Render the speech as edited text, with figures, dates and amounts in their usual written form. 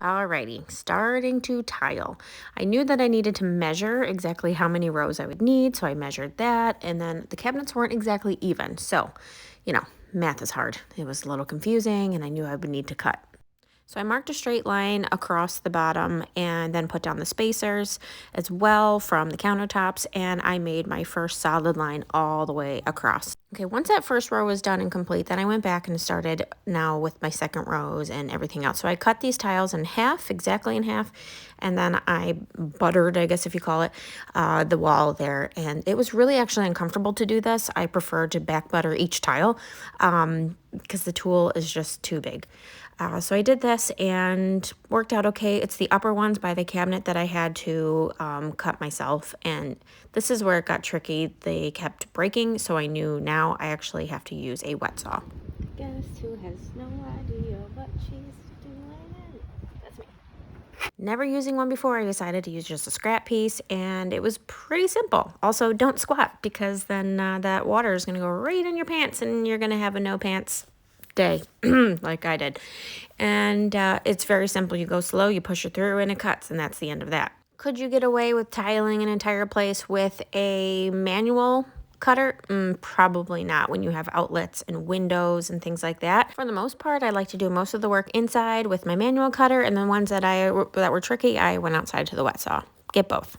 Alrighty, starting to tile. I knew that I needed to measure exactly how many rows I would need, so I measured that, and then the cabinets weren't exactly even. So, math is hard. It was a little confusing, and I knew I would need to cut. So I marked a straight line across the bottom and then put down the spacers as well from the countertops, and I made my first solid line all the way across. Okay, once that first row was done and complete, then I went back and started now with my second rows and everything else. So I cut these tiles in half, exactly in half, and then I buttered, I guess if you call it, the wall there. And it was really actually uncomfortable to do this. I prefer to back butter each tile because the tool is just too big. So I did this and worked out okay. It's the upper ones by the cabinet that I had to cut myself. And this is where it got tricky. They kept breaking, so I knew now I actually have to use a wet saw. Guess who has no idea what she's doing? That's me. Never using one before, I decided to use just a scrap piece, and it was pretty simple. Also, don't squat because then that water is going to go right in your pants, and you're going to have a no pants day like I did. And it's very simple. You go slow, you push it through, and it cuts, and that's the end of that. Could you get away with tiling an entire place with a manual cutter? Probably not when you have outlets and windows and things like that. For the most part, I like to do most of the work inside with my manual cutter, and the ones that were tricky, I went outside to the wet saw. Get both.